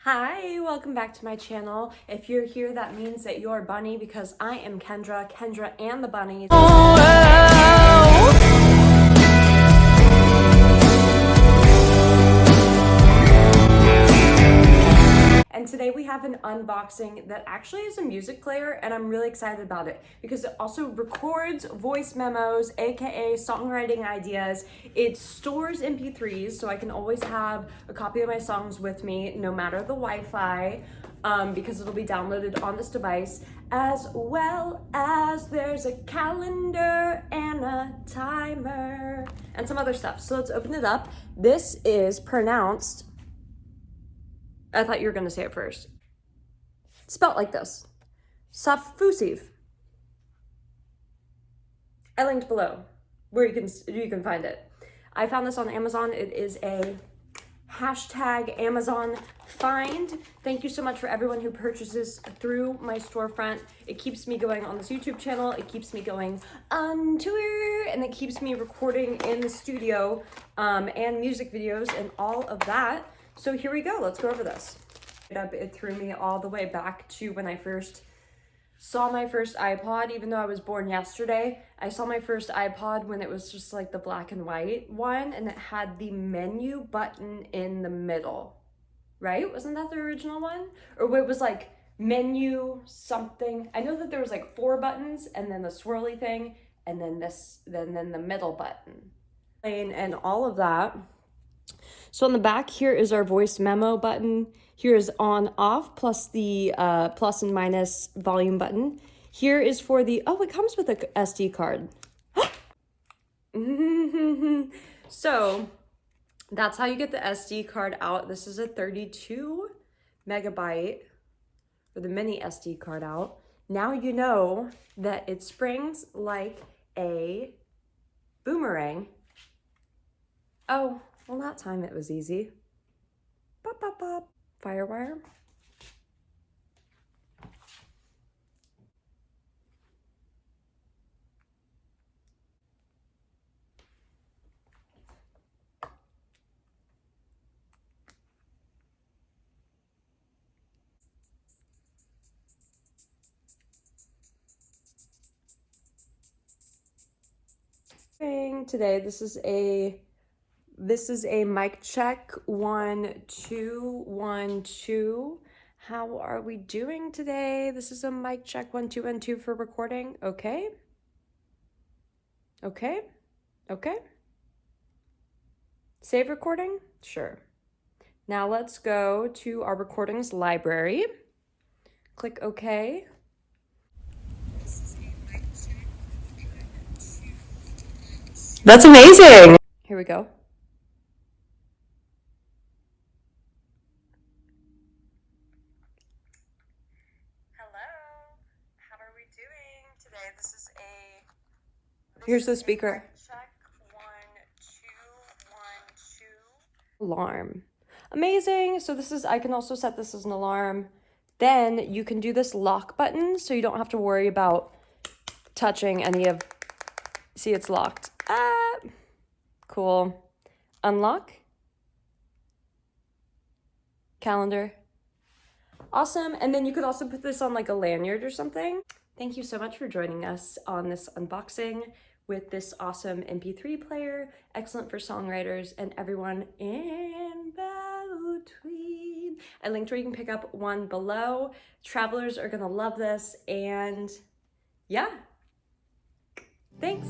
Hi, welcome back to my channel. If you're here, that means that you're a bunny because I am Kendra and the Bunnies. And today we have an unboxing that actually is a music player, and I'm really excited about it because it also records voice memos, aka songwriting ideas. It stores MP3s, so I can always have a copy of my songs with me no matter the Wi-Fi, because it'll be downloaded on this device, as well as there's a calendar and a timer and some other stuff. So let's open it up. This is pronounced, I thought you were going to say it first. It's spelled like this. Safusiv. I linked below where you can find it. I found this on Amazon. It is a hashtag Amazon find. Thank you so much for everyone who purchases through my storefront. It keeps me going on this YouTube channel. It keeps me going on tour, and it keeps me recording in the studio and music videos and all of that. So here we go, let's go over this. It threw me all the way back to when I first saw my first iPod. Even though I was born yesterday, I saw my first iPod when it was just like the black and white one, and it had the menu button in the middle, right? Wasn't that the original one? Or it was like menu something. I know that there was like 4 buttons and then the swirly thing, and then then the middle button. And all of that. So on the back here is our voice memo button. Here is on off plus the plus and minus volume button. Here is for the, oh, it comes with a SD card. So that's how you get the SD card out. This is a 32 megabyte for the mini SD card out. Now you know that it springs like a boomerang. Oh, well, that time it was easy. Pop, pop, pop. Firewire. Today, this is a mic check 1 2 1 2. How are we doing today? This is a mic check 1 2 1 2 for recording. Okay. Save recording? Sure. Now let's go to our recordings library. Click OK. That's amazing. Here we go. Here's the speaker. Check 1 2 1 2. Alarm. Amazing. So this is, I can also set this as an alarm. Then you can do this lock button so you don't have to worry about touching any of, see, it's locked. Cool. Unlock. Calendar. Awesome. And then you could also put this on like a lanyard or something. Thank you so much for joining us on this unboxing with this awesome MP3 player, excellent for songwriters and everyone in between. I linked where you can pick up one below. Travelers are gonna love this, and yeah, thanks.